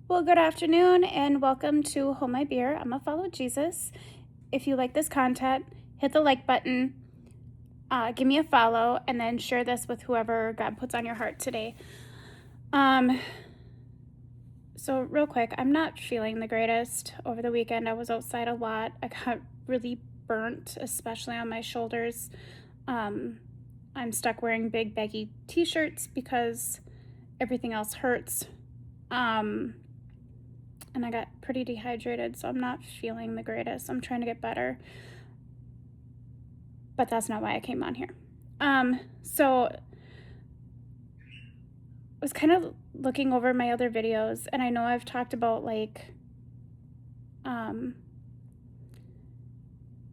Well, good afternoon and welcome to Hold My Beer. I'm a follow Jesus. If you like this content, hit the like button, give me a follow, and then share this with whoever God puts on your heart today. So real quick, I'm not feeling the greatest. Over the weekend, I was outside a lot. I got really burnt, especially on my shoulders. I'm stuck wearing big baggy t-shirts because everything else hurts. And I got pretty dehydrated, so I'm not feeling the greatest. I'm trying to get better, but that's not why I came on here. So I was kind of looking over my other videos, and I know I've talked about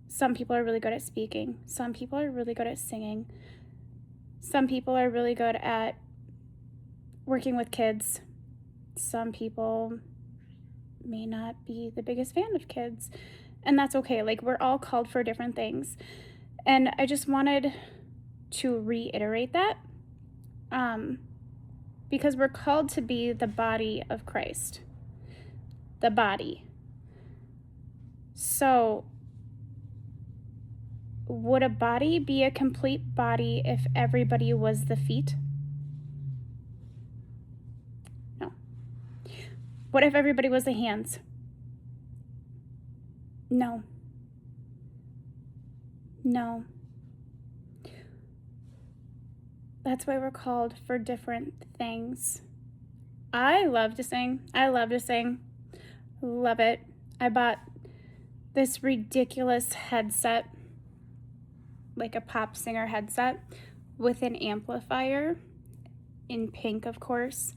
some people are really good at speaking. Some people are really good at singing. Some people are really good at working with kids. Some people may not be the biggest fan of kids, and that's okay. Like, we're all called for different things. And I just wanted to reiterate that because we're called to be the body of Christ. The body. So, would a body be a complete body if everybody was the feet? No. What if everybody was the hands? No. No. That's why we're called for different things. I love to sing. Love it. I bought this ridiculous headset, like a pop singer headset, with an amplifier in pink, of course.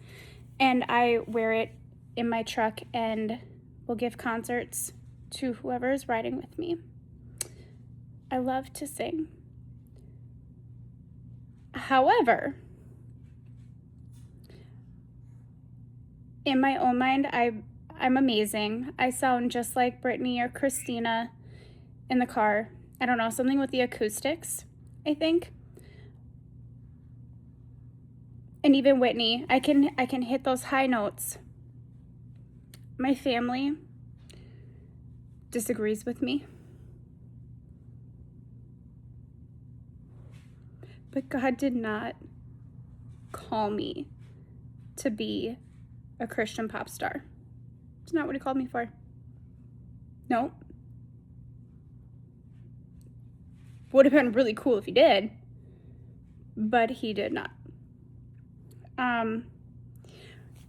And I wear it in my truck and will give concerts to whoever is riding with me. I love to sing. However, in my own mind, I'm amazing. I sound just like Brittany or Christina in the car. I don't know, something with the acoustics, I think. And even Whitney, I can hit those high notes. My family disagrees with me. But God did not call me to be a Christian pop star. It's not what he called me for. No. Would have been really cool if he did, but he did not.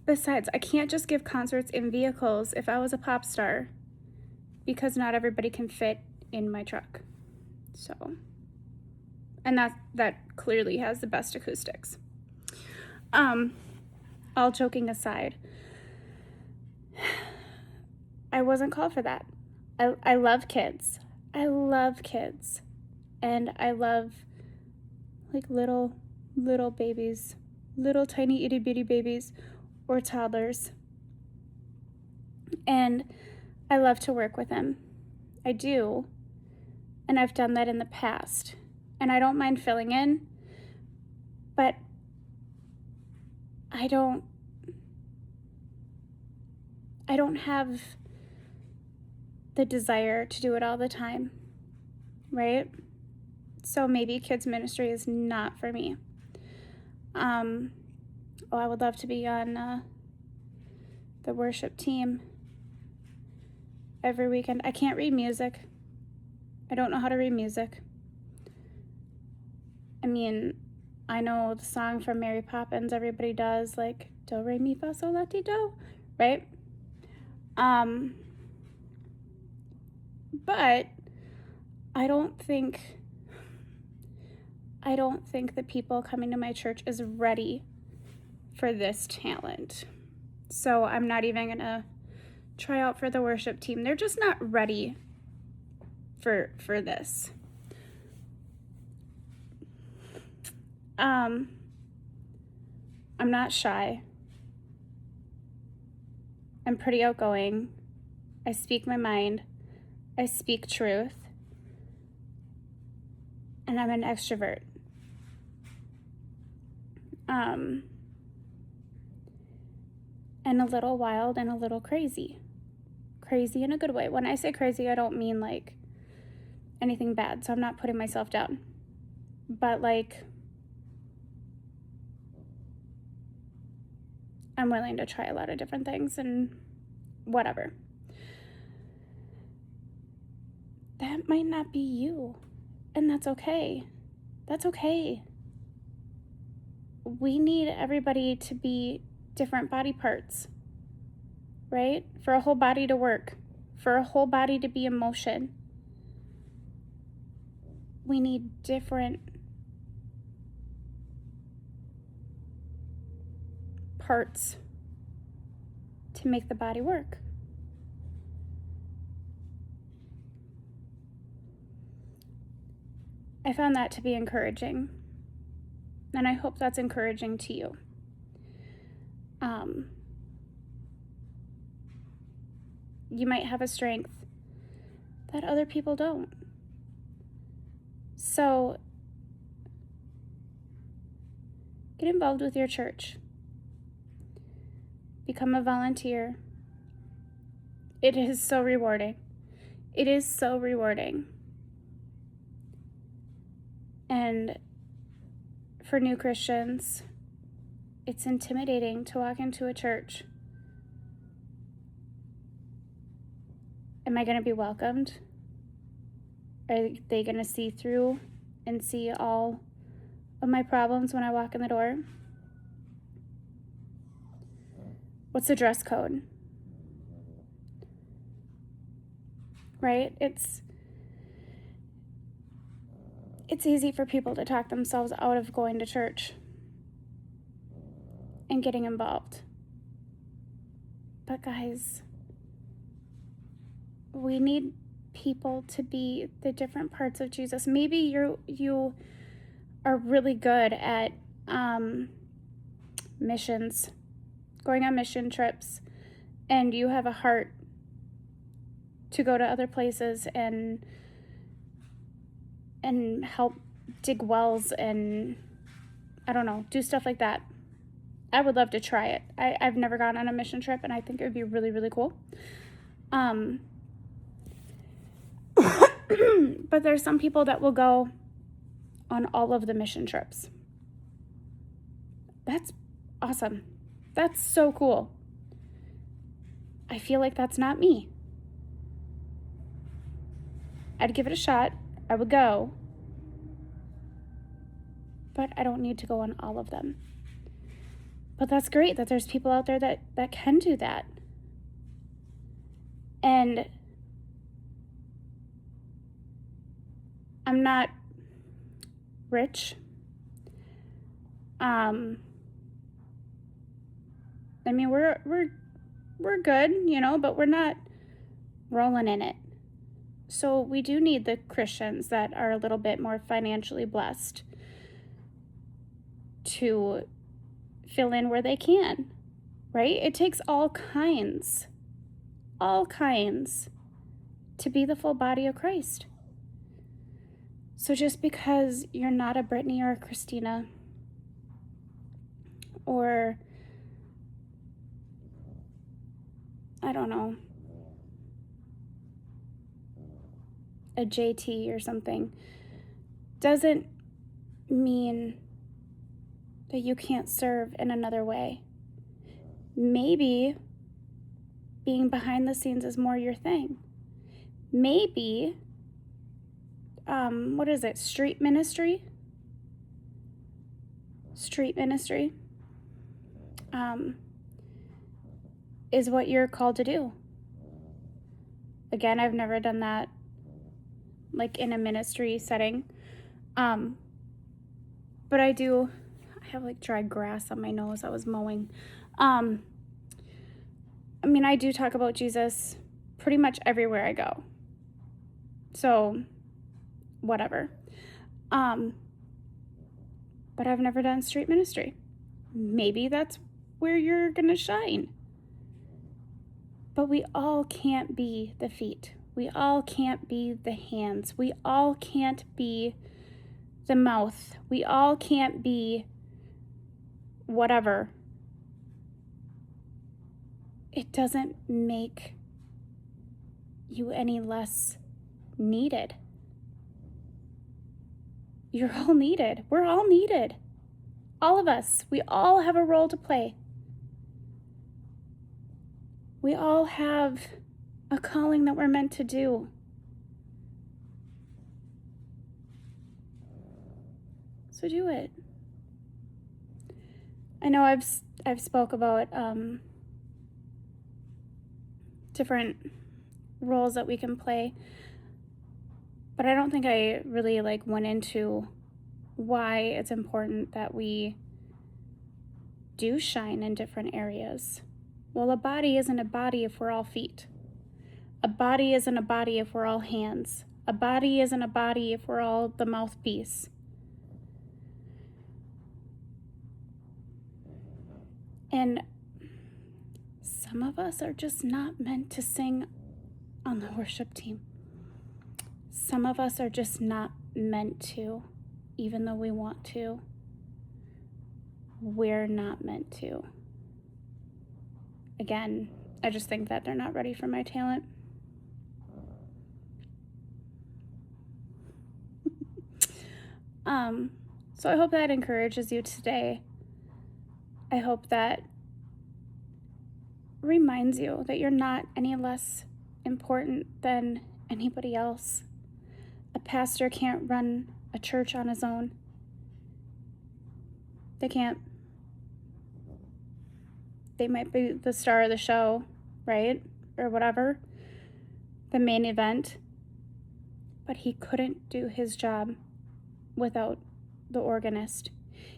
Besides, I can't just give concerts in vehicles if I was a pop star, because not everybody can fit in my truck. So, and that clearly has the best acoustics. All joking aside, I wasn't called for that. I love kids. I love kids. And I love like little babies, little tiny itty bitty babies or toddlers. And I love to work with them. I do. And I've done that in the past. And I don't mind filling in, but I don't have the desire to do it all the time, right? So maybe kids ministry is not for me. I would love to be on the worship team every weekend. I can't read music. I don't know how to read music. I mean, I know the song from Mary Poppins, everybody does, like, do, re, mi, fa, sol, la, ti, do, right? But I don't think the people coming to my church is ready for this talent. So I'm not even gonna try out for the worship team. They're just not ready for this. I'm not shy. I'm pretty outgoing. I speak my mind. I speak truth. And I'm an extrovert. and a little wild and a little crazy. Crazy in a good way. When I say crazy, I don't mean like anything bad, so I'm not putting myself down. But like, I'm willing to try a lot of different things and whatever. That might not be you, and that's okay. That's okay. We need everybody to be different body parts, right? For a whole body to work, for a whole body to be in motion. We need different parts to make the body work. I found that to be encouraging, and I hope that's encouraging to you. You might have a strength that other people don't. So get involved with your church. Become a volunteer. It is so rewarding. It is so rewarding. And for new Christians, it's intimidating to walk into a church. Am I going to be welcomed? Are they going to see through and see all of my problems when I walk in the door? What's the dress code? Right? It's easy for people to talk themselves out of going to church and getting involved. But guys, we need people to be the different parts of Jesus. Maybe you are really good at missions, going on mission trips, and you have a heart to go to other places and help dig wells and, I don't know, do stuff like that. I would love to try it. I've never gone on a mission trip, and I think it would be really, really cool. But there's some people that will go on all of the mission trips. That's awesome. That's so cool. I feel like that's not me. I'd give it a shot. I would go. But I don't need to go on all of them. But that's great that there's people out there that can do that. And I'm not rich. I mean, we're good, but we're not rolling in it. So we do need the Christians that are a little bit more financially blessed to fill in where they can, right? It takes all kinds to be the full body of Christ. So just because you're not a Brittany or a Christina or, I don't know, a JT or something, doesn't mean that you can't serve in another way. Maybe being behind the scenes is more your thing. Maybe, street ministry? Street ministry is what you're called to do. Again, I've never done that like in a ministry setting. But I have like dry grass on my nose. I was mowing. I do talk about Jesus pretty much everywhere I go. So, whatever. But I've never done street ministry. Maybe that's where you're gonna shine. But we all can't be the feet. We all can't be the hands. We all can't be the mouth. We all can't be whatever. it doesn't make you any less needed. You're all needed. We're all needed. All of us. We all have a role to play. We all have a calling that we're meant to do. So do it. I know I've spoke about different roles that we can play, but I don't think I really went into why it's important that we do shine in different areas. Well, a body isn't a body if we're all feet. A body isn't a body if we're all hands. A body isn't a body if we're all the mouthpiece. And some of us are just not meant to sing on the worship team. Some of us are just not meant to, even though we want to. We're not meant to. Again, I just think that they're not ready for my talent. So I hope that encourages you today. I hope that reminds you that you're not any less important than anybody else. A pastor can't run a church on his own. They can't. They might be the star of the show, right? Or whatever, the main event. But he couldn't do his job without the organist.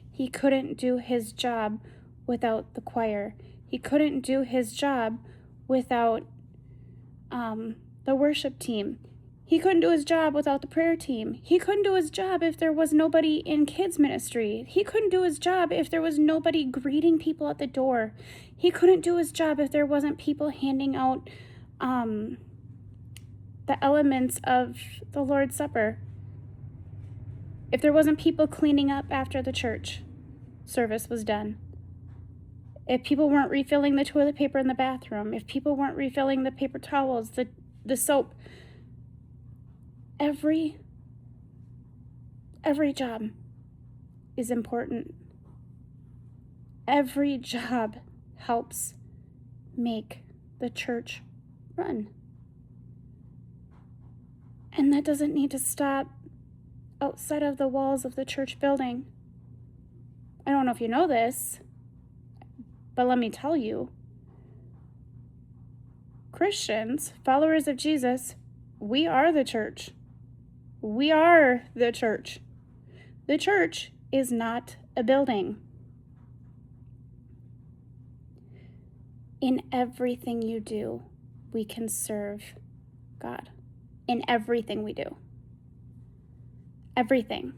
He couldn't do his job without the choir. He couldn't do his job without the worship team. He couldn't do his job without the prayer team. He couldn't do his job if there was nobody in kids ministry. He couldn't do his job if there was nobody greeting people at the door. He couldn't do his job if there wasn't people handing out the elements of the Lord's Supper. If there wasn't people cleaning up after the church service was done. If people weren't refilling the toilet paper in the bathroom. If people weren't refilling the paper towels, the soap. Every job is important. Every job helps make the church run. And that doesn't need to stop outside of the walls of the church building. I don't know if you know this, but let me tell you. Christians, followers of Jesus, we are the church. We are the church. The church is not a building. In everything you do, we can serve God. In everything we do. Everything.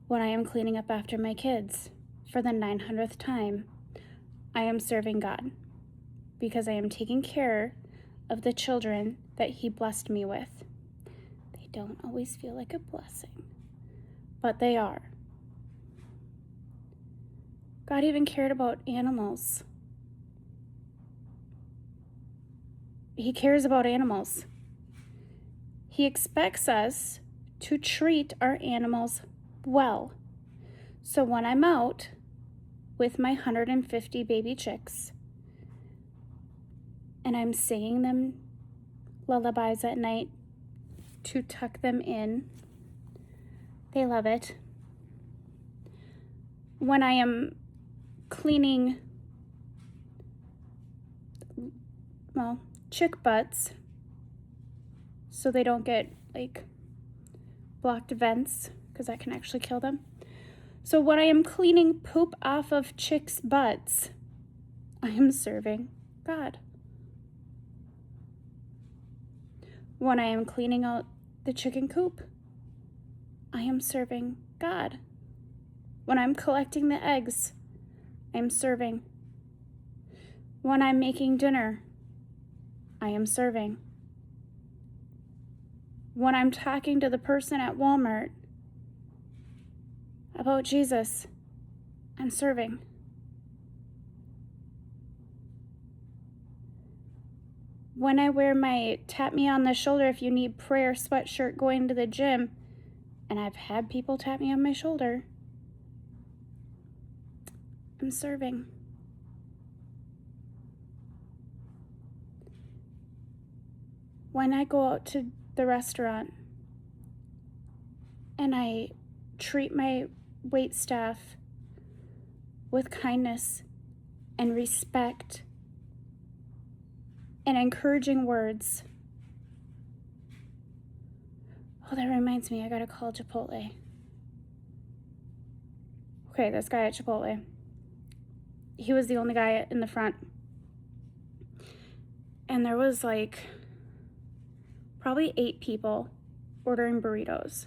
When I am cleaning up after my kids for the 900th time, I am serving God because I am taking care of the children that He blessed me with. They don't always feel like a blessing, but they are. God even cared about animals. He cares about animals. He expects us to treat our animals well. So when I'm out with my 150 baby chicks and I'm singing them lullabies at night to tuck them in, they love it. When I am cleaning, chick butts so they don't get blocked vents, because that can actually kill them. So when I am cleaning poop off of chicks' butts, I am serving God. When I am cleaning out the chicken coop, I am serving God. When I'm collecting the eggs, I'm serving. When I'm making dinner, I am serving. When I'm talking to the person at Walmart about Jesus, I'm serving. When I wear my tap me on the shoulder if you need prayer sweatshirt going to the gym, and I've had people tap me on my shoulder, I'm serving. When I go out to the restaurant and I treat my wait staff with kindness and respect and encouraging words. Oh, that reminds me, I gotta call Chipotle. Okay, this guy at Chipotle, he was the only guy in the front. And there was like probably 8 people ordering burritos.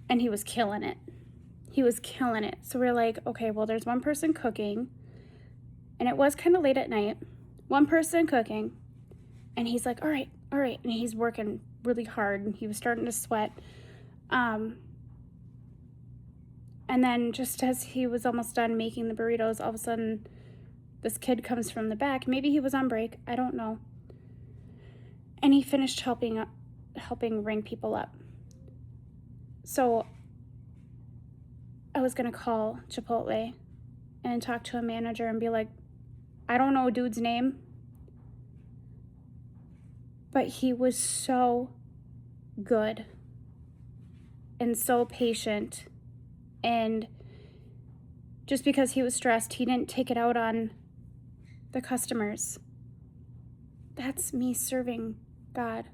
And he was killing it. He was killing it. So we're like, okay, well, there's one person cooking. And it was kind of late at night. One person cooking. And he's like, all right. And he's working really hard. And he was starting to sweat. And then just as he was almost done making the burritos, all of a sudden, this kid comes from the back. Maybe he was on break. I don't know. And he finished helping ring people up. So I was going to call Chipotle and talk to a manager and be like, I don't know a dude's name, but he was so good and so patient. And just because he was stressed, he didn't take it out on the customers. That's me serving God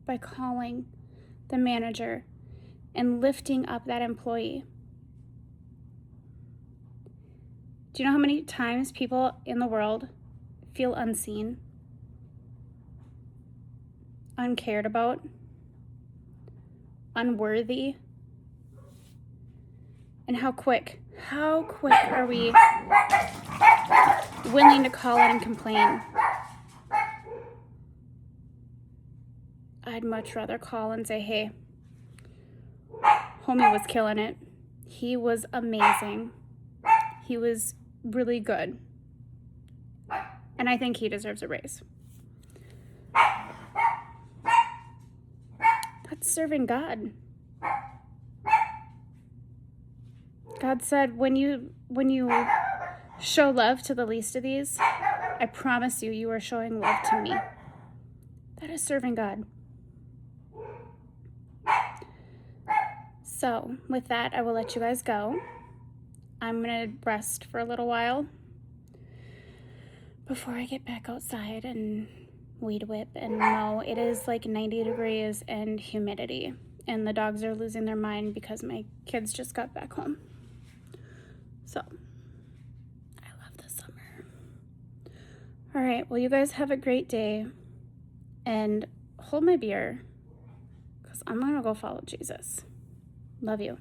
by calling the manager and lifting up that employee. Do you know how many times people in the world feel unseen, uncared about, unworthy? And how quick are we willing to call in and complain? I'd much rather call and say, hey, homie was killing it. He was amazing. He was really good. And I think he deserves a raise. That's serving God. God said, when you show love to the least of these, I promise you are showing love to me. That is serving God. So with that, I will let you guys go. I'm going to rest for a little while before I get back outside and weed whip and mow. It is like 90 degrees and humidity, and the dogs are losing their mind because my kids just got back home. So, I love the summer. All right, well, you guys have a great day, and hold my beer, because I'm going to go follow Jesus. Love you.